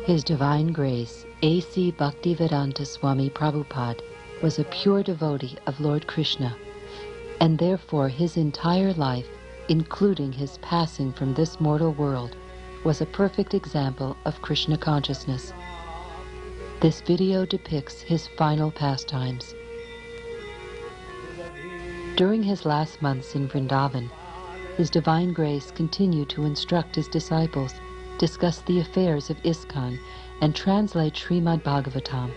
His Divine Grace, A.C. Bhaktivedanta Swami Prabhupada, was a pure devotee of Lord Krishna, and therefore his entire life, including his passing from this mortal world, was a perfect example of Krishna consciousness. This video depicts his final pastimes. During his last months in Vrindavan, His Divine Grace continued to instruct his disciples, discuss the affairs of ISKCON, and translate Srimad Bhagavatam.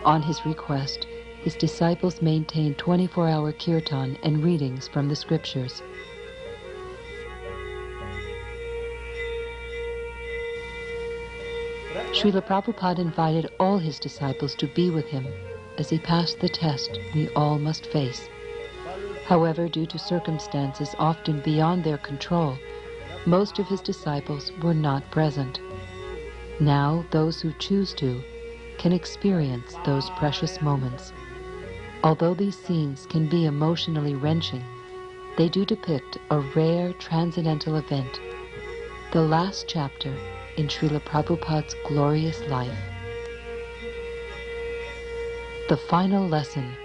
On his request, his disciples maintained 24-hour kirtan and readings from the scriptures. Srila Prabhupada invited all his disciples to be with him as he passed the test we all must face. However, due to circumstances often beyond their control, most of his disciples were not present. Now, those who choose to can experience those precious moments. Although these scenes can be emotionally wrenching, they do depict a rare transcendental event, the last chapter in Srila Prabhupada's glorious life. The final lesson.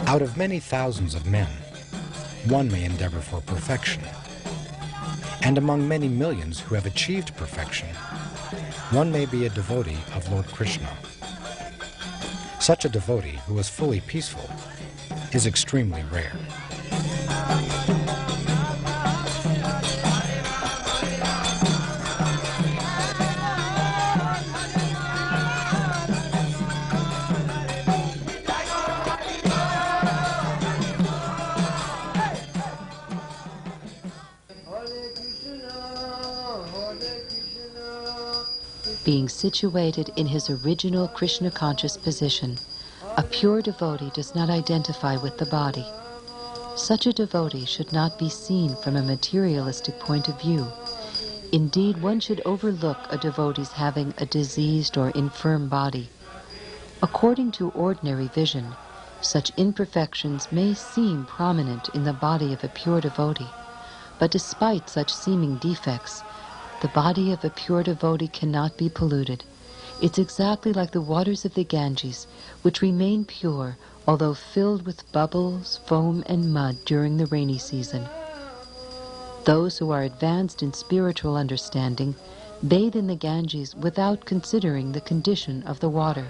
Out of many thousands of men, one may endeavor for perfection. And among many millions who have achieved perfection, one may be a devotee of Lord Krishna. Such a devotee who is fully peaceful is extremely rare. Being situated in his original Krishna-conscious position, a pure devotee does not identify with the body. Such a devotee should not be seen from a materialistic point of view. Indeed, one should overlook a devotee's having a diseased or infirm body. According to ordinary vision, such imperfections may seem prominent in the body of a pure devotee, but despite such seeming defects, the body of a pure devotee cannot be polluted. It's exactly like the waters of the Ganges, which remain pure, although filled with bubbles, foam, and mud during the rainy season. Those who are advanced in spiritual understanding bathe in the Ganges without considering the condition of the water.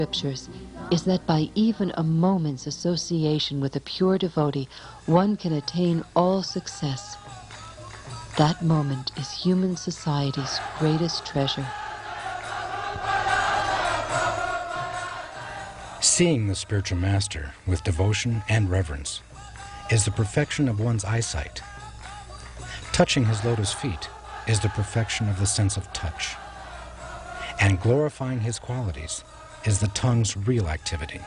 scriptures is that by even a moment's association with a pure devotee, one can attain all success. That moment is human society's greatest treasure. Seeing the spiritual master with devotion and reverence is the perfection of one's eyesight. Touching his lotus feet is the perfection of the sense of touch. And glorifying his qualities is the tongue's real activity.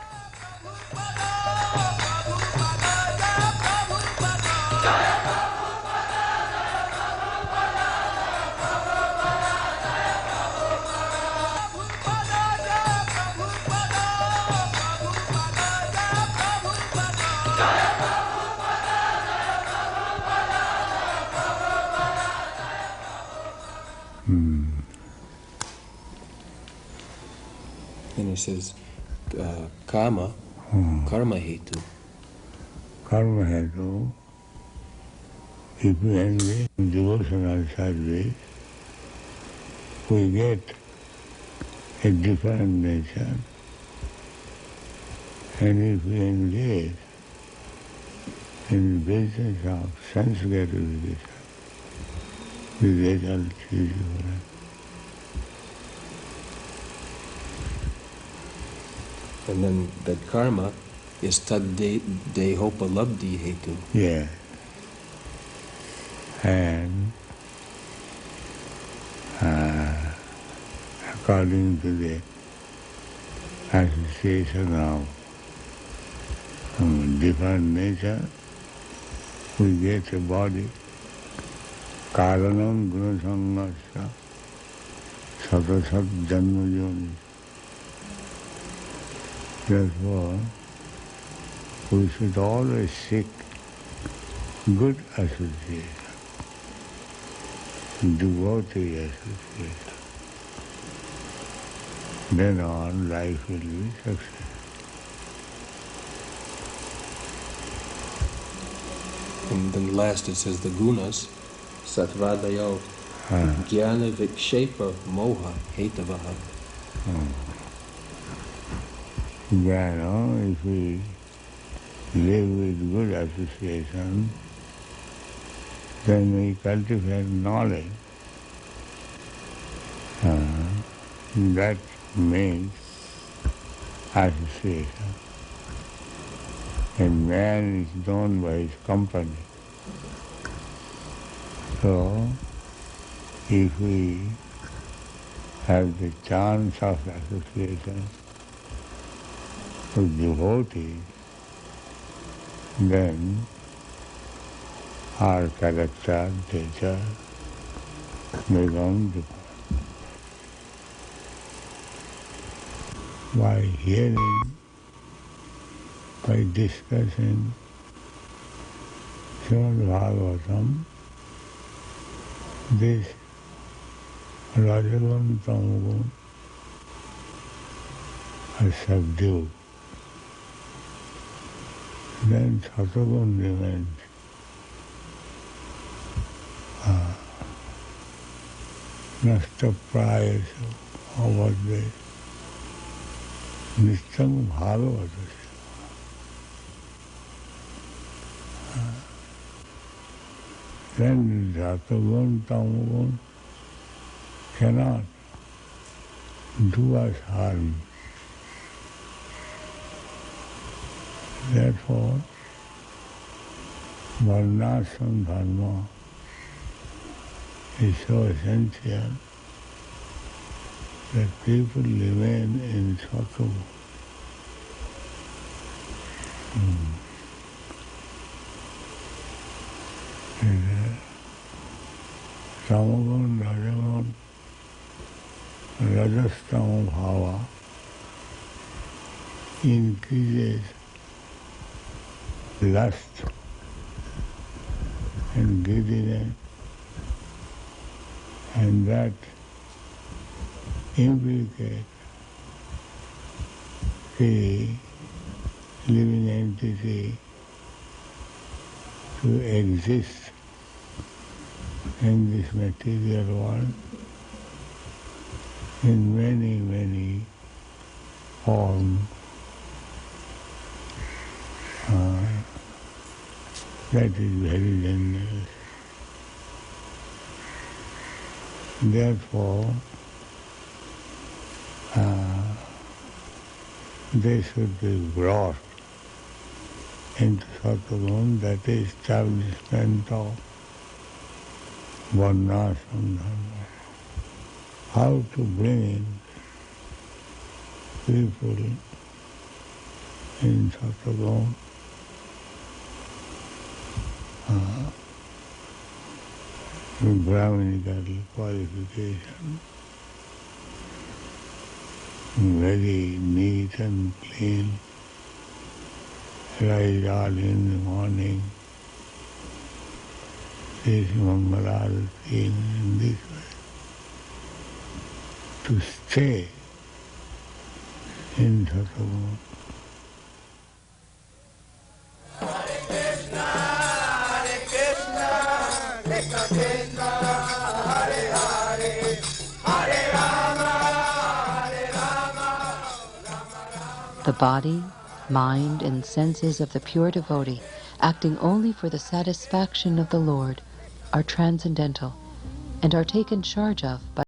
And he says, karma hetu. Karma hetu, if we engage in devotional service, we get a different nature. And if we engage in the business of sense gratification, the result is different. And then that karma is tad dehopalabdhi hetu. Yeah. And according to the association of different nature, we get a body. Karanam gunasangasya satasat janmajoni. Therefore, we should always seek good association, devotee association. Then on life will be successful. And then last it says the gunas, satvadayo, jnana vikshepa moha hetavaha. Jnana, if we live with good association, then we cultivate knowledge. That means association. A man is known by his company. So, if we have the chance of association with devotees, then our character, nature becomes different. By hearing, by discussing Srimad Bhagavatam, this Rajagun Tamagun are subdued. Then Satagun remains. Nasta prayasa avadve nistam bhagavata. Then Satagun Tamagun cannot do us harm. Therefore, varnashram dharma is so essential that people remain in sattva. Tamagun, Rajagun, Rajastama bhava increases lust and greediness, and that implicates the living entity to exist in this material world in many, many form that is very dangerous. Therefore, they should be brought into Sattvagun, that is establishment of varnashram dharma. How to bring people in Sattvagun with Brahminical qualification, very neat and clean, rise early in the morning, this Mangalarati in this way, to stay in Sattvagun. The body, mind, and senses of the pure devotee, acting only for the satisfaction of the Lord, are transcendental and are taken charge of by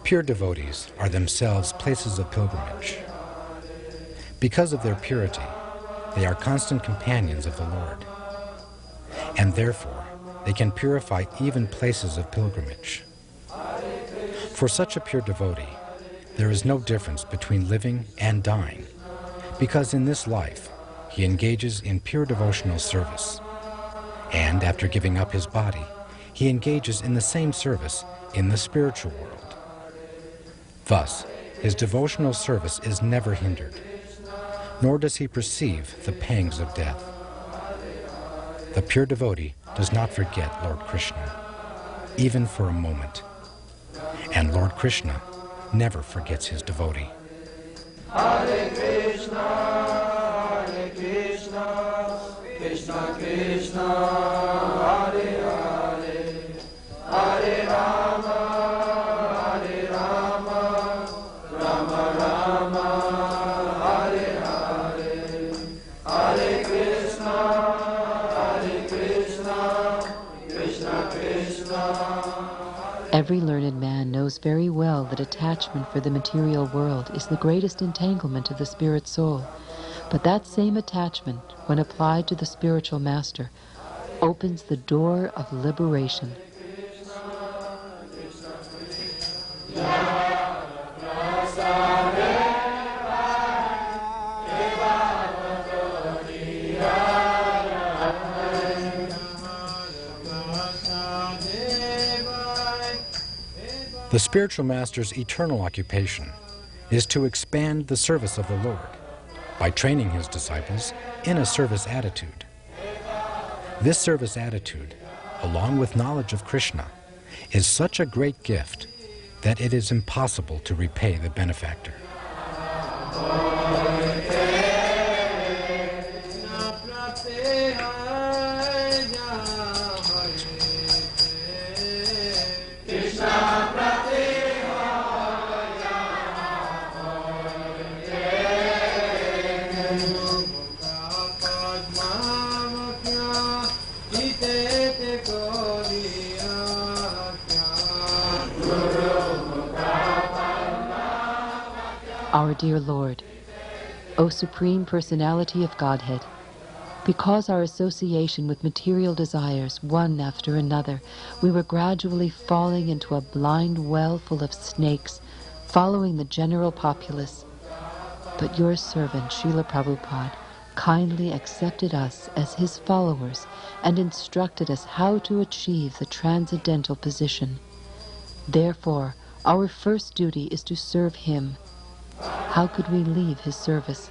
Pure devotees are themselves places of pilgrimage. Because of their purity, they are constant companions of the Lord, and therefore they can purify even places of pilgrimage. For such a pure devotee, there is no difference between living and dying, because in this life he engages in pure devotional service, and after giving up his body, he engages in the same service in the spiritual world. Thus, his devotional service is never hindered, nor does he perceive the pangs of death. The pure devotee does not forget Lord Krishna, even for a moment, and Lord Krishna never forgets his devotee. Hare Krishna, Krishna Krishna, Hare Hare, Hare Rama, Hare Rama, Rama Rama, Hare Hare, Hare Krishna, Krishna Krishna. Every learned man knows very well that attachment for the material world is the greatest entanglement of the spirit soul. But that same attachment, when applied to the spiritual master, opens the door of liberation. The spiritual master's eternal occupation is to expand the service of the Lord by training his disciples in a service attitude. This service attitude, along with knowledge of Krishna, is such a great gift that it is impossible to repay the benefactor. Our dear Lord, O Supreme Personality of Godhead, because our association with material desires, one after another, we were gradually falling into a blind well full of snakes, following the general populace. But your servant, Srila Prabhupada, kindly accepted us as his followers and instructed us how to achieve the transcendental position. Therefore, our first duty is to serve him. How could we leave his service?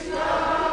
Krishna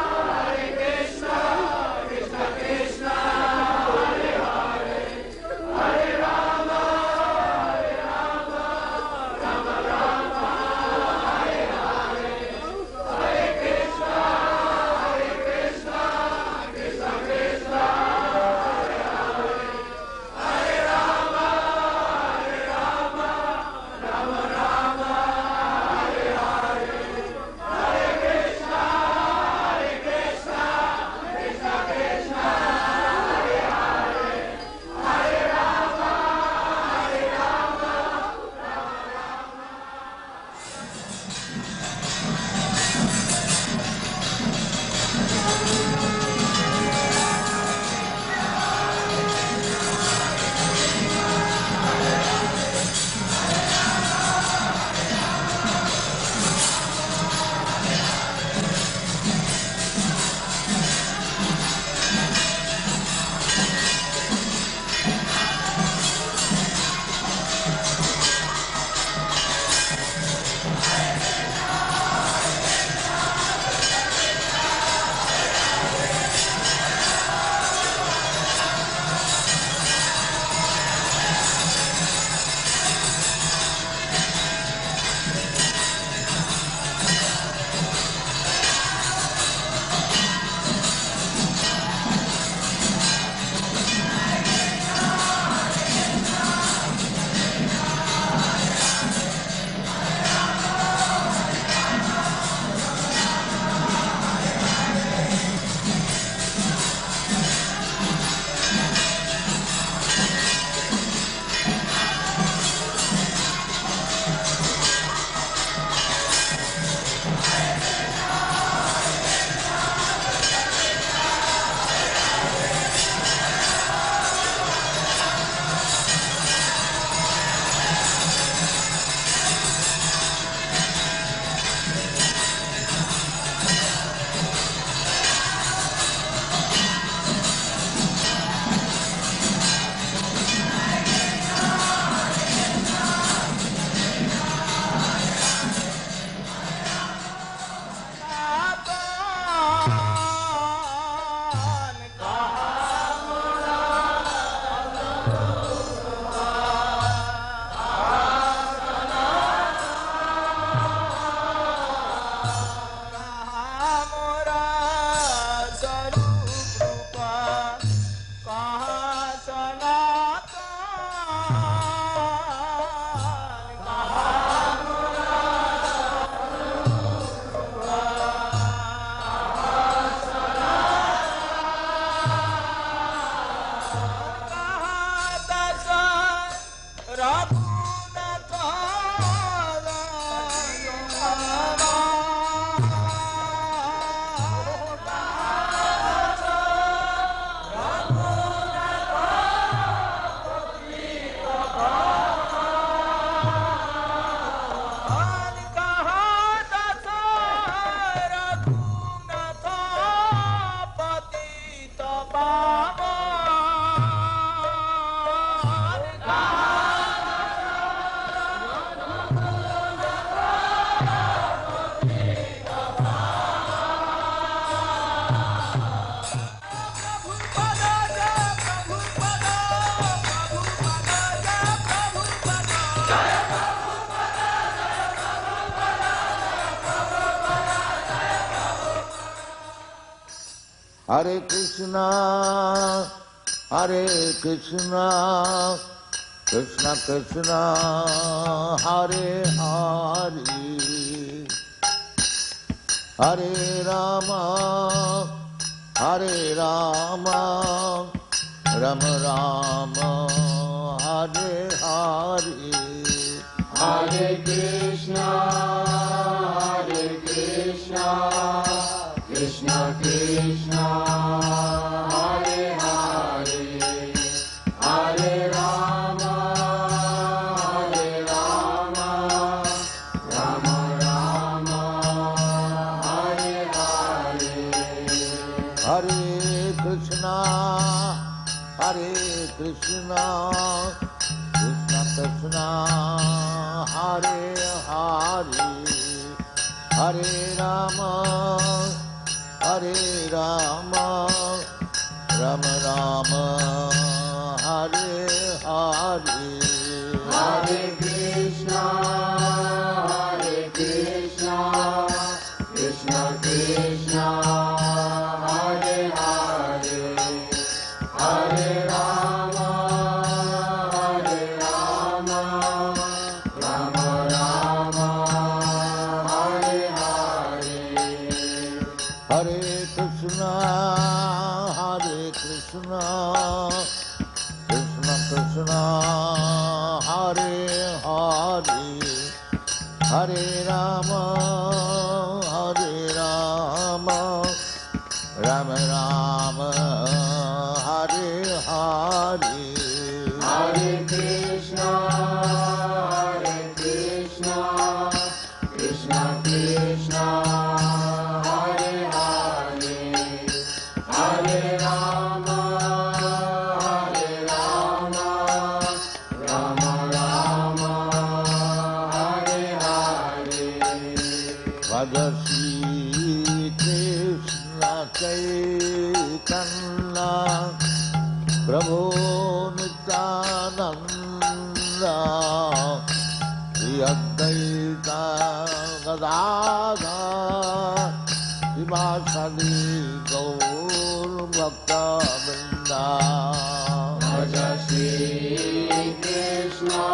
Hare Krishna, Hare Krishna, Krishna Krishna, Hare Hare, Hare Rama, Hare Rama, Rama Rama, Hare Hare, Hare Krishna, Hare Krishna, Krishna Krishna, Hare Hare, Hare Rama, Hare Rama, Rama Rama, Hare Hare. Hare Krishna, Hare Krishna, Krishna Krishna, Hare Hare, Hare Rama, Hare Rama, Rama Rama, Hare Hare. Hare Krishna, Hare Krishna, Krishna Krishna, Hare Hare, Hare Rama, Hare Rama, Rama Rama, Hare Hare. Hare Krishna, Hare Krishna, Krishna Krishna, Hare Hare, Hare Rama, Hare Rama, Rama Rama, Hare Hare. Hare Krishna, Hare Krishna, Krishna Krishna, Hare Hare, Hare Rama, Hare Rama, Rama Rama, Hare Hare. Bhaja Shri Krishna Chaitanya, Prabhu Nityananda, Shri Advaita Gadadhar, Srivasadi Gaur Bhakta Vrinda. Bhaja Shri Krishna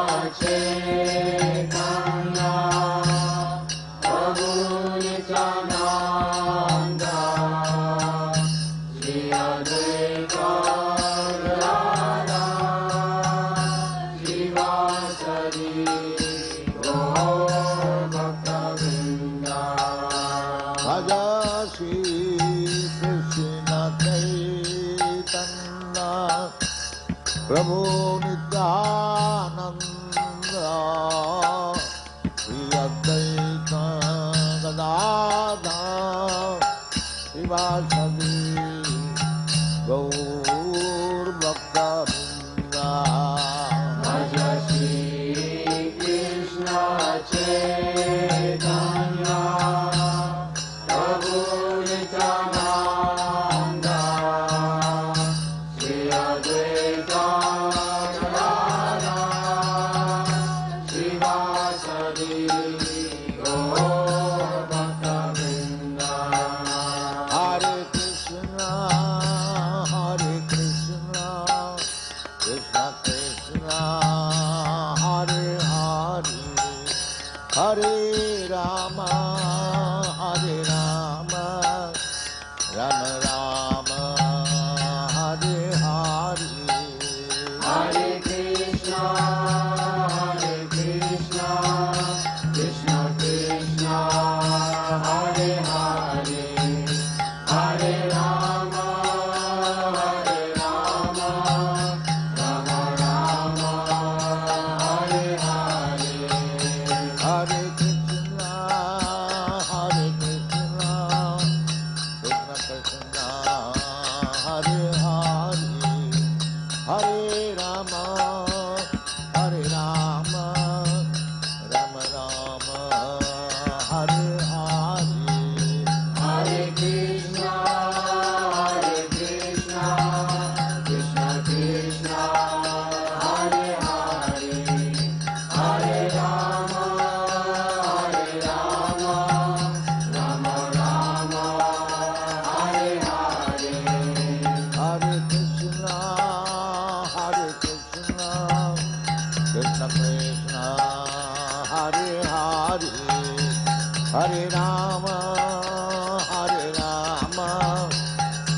Chaitanya, Prabhu Nityananda, Shri Advaita Gadadhar, Srivasadi Gaur Bhakta Vrinda. Bhaja Shri Krishna Chaitanya, Prabhu Nityananda, Shri Advaita Gadadhar, Srivasadi Gaur Bhakta Vrinda. Bhaja Shri Krishna Chaitanya, Prabhu Nityananda, Shri Advaita Gadadhar, Srivasadi Gaur Bhakta Vrinda. Hare Krishna, Hare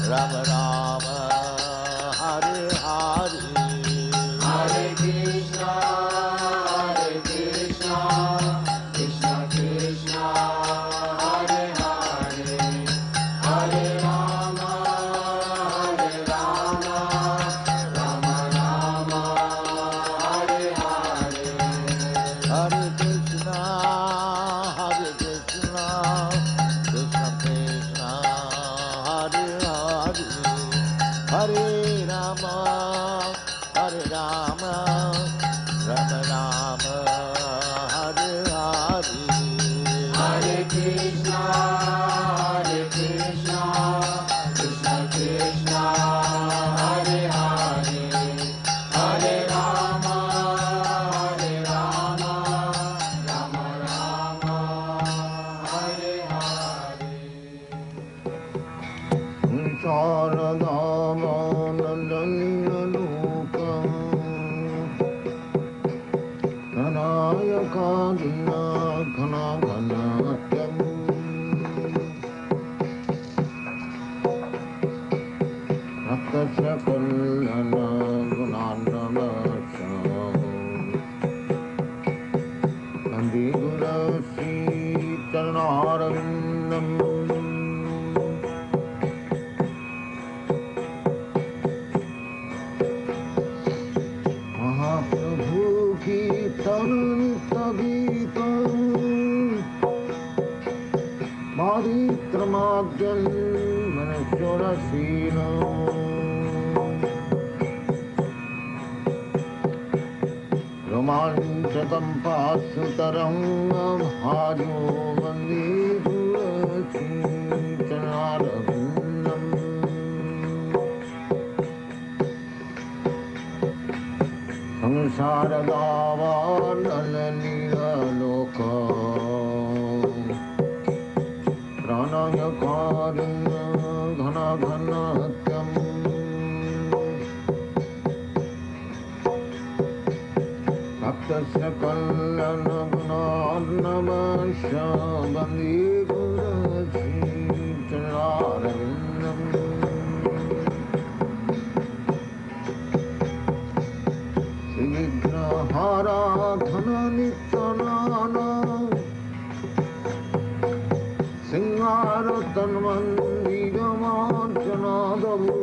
Rama Rama, Hare Hare, Hare Krishna, Krishna Krishna, Hare Hare, Hare Rama, Rama Rama, Hare Hare. Hare Krishna, Krishna Krishna, Hare Hare, Hare Rama, Rama Rama, Hare Hare. Hare Krishna, Krishna Krishna, Hare Hare, Hare Rama, Rama Rama, Hare Hare. Sharadhamanandalilokam Dhanayakadina Ghanaganatyam Rakasya Kalyana Gunandamasam Nandi Gurasi Charanarvindam Mahaprabhu Kirtanita Geetam Madhitramadyan Manasyorasinam Romanchakam Pasutaram Bhajo Vande Gurasi Charanarvindam Samsaradavanalilaloka Pranayakarinya Ghanaganatyam Bhaktasya Kalyana Gunarnamasya Bandi Gurasi Charanarvindam Hara Dhana Nityanana Singara Tanmandigamarjanadavu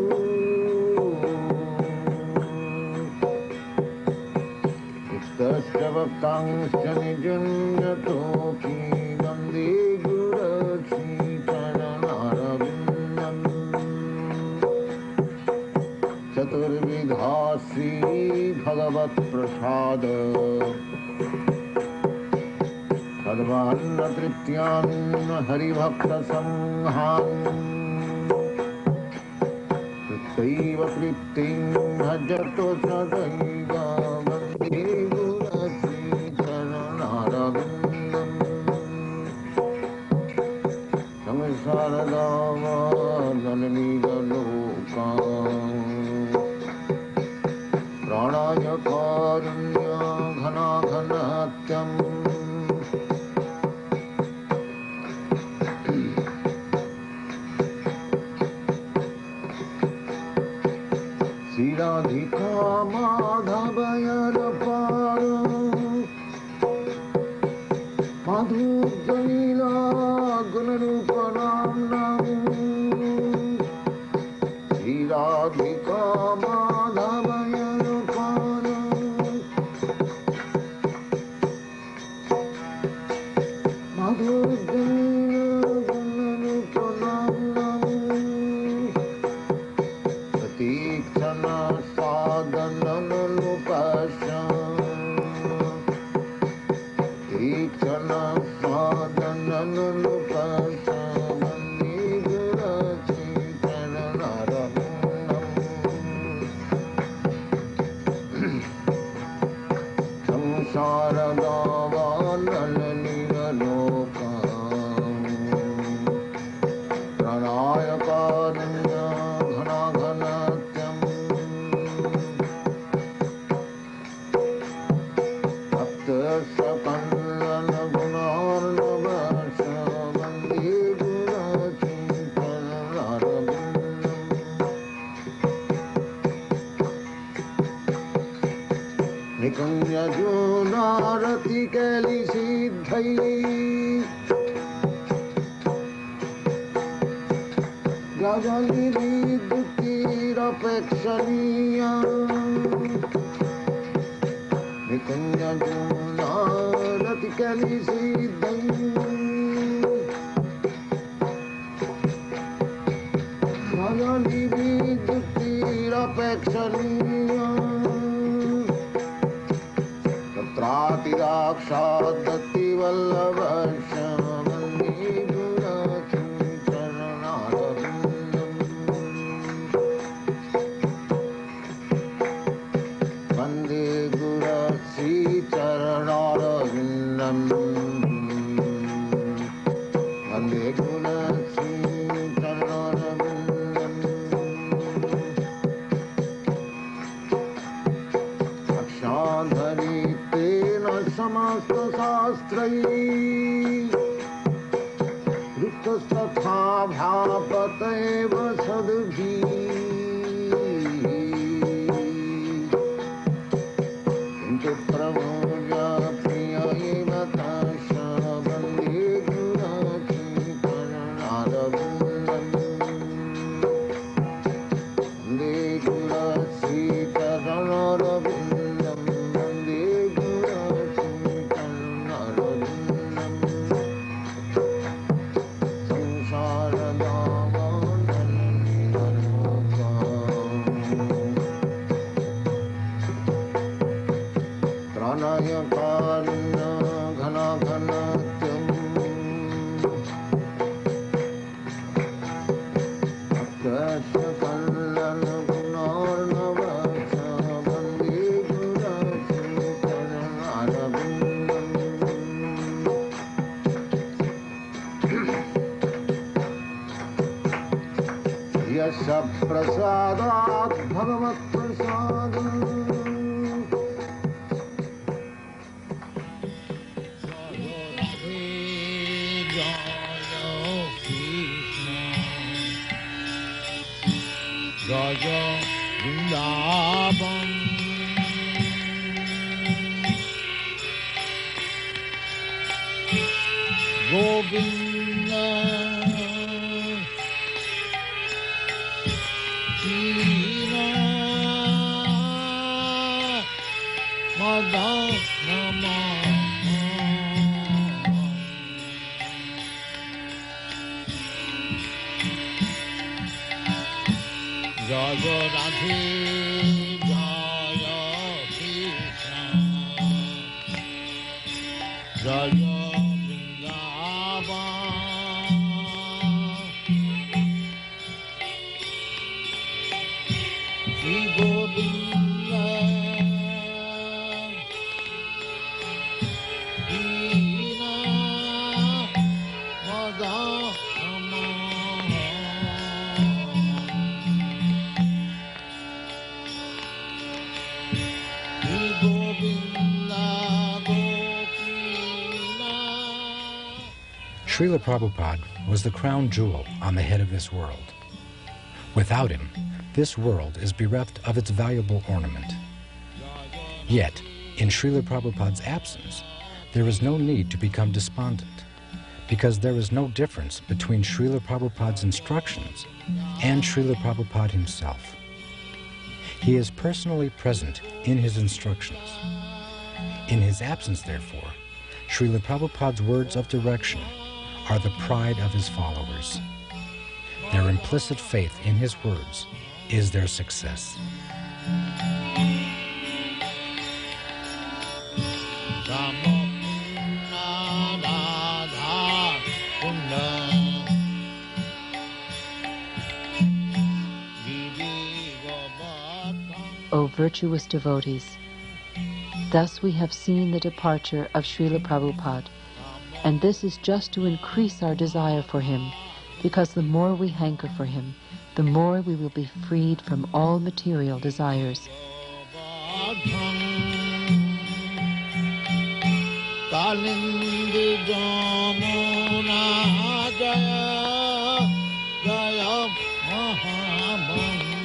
Iktasya Bhaktangsya Nijanyatoki Vande Gurasi Charanarvindam Chaturvidhasi Bhagavat Prasada Sadvana Trityan Haribhakta Sanghan Trittaiva Trittim Bhajato Sadaiva Vande Gurasi Charanarvindam Samsaradava Dhanalilaloka Pranaya Karunya Ghanaganatyam Siradhika Madhavayarapara Madhujalila Gunarupanam Siradhika Madhavayarapara Madhujalila Gunarupanam Satikshana Sadhananupasham Satikshana Sadhananupasham Vande Gurasi Charanarvindam Nikunja Junarati Kali Siddhai Gajaliri Dukira Pekshaniya Nikunja Junarati Kali Siddhai Gajaliri Dukira Pekshaniya Trati Rakshadati Vallabhasha Vande Gurati Charanarvindam Vande Gurati Charanarvindam Vande Gurati Charanarvindam Akshadhari समस्त शास्त्रैः ऋतस्तथा भापतैव सद्भिः किन्तु प्रभुजा प्रिय एव ताश वन्दे गुरति चरणारविन्दम् वन्दे गुरति चरणारविन्दम् वन्दे Prasadat Bhagavat Prasadam Jaya Vrindavan Govinda Krishna Madana Jaya Radhe Jaya Krishna Jaya Vrindavan Shri Govinda Krishna Madana Srila Prabhupada was the crown jewel on the head of this world. Without him, this world is bereft of its valuable ornament. Yet, in Srila Prabhupada's absence, there is no need to become despondent, because there is no difference between Srila Prabhupada's instructions and Srila Prabhupada himself. He is personally present in his instructions. In his absence, therefore, Srila Prabhupada's words of direction are the pride of his followers. Their implicit faith in his words is their success. O virtuous devotees, thus we have seen the departure of Srila Prabhupada, and this is just to increase our desire for him, because the more we hanker for him, the more we will be freed from all material desires. Jaya Mahamani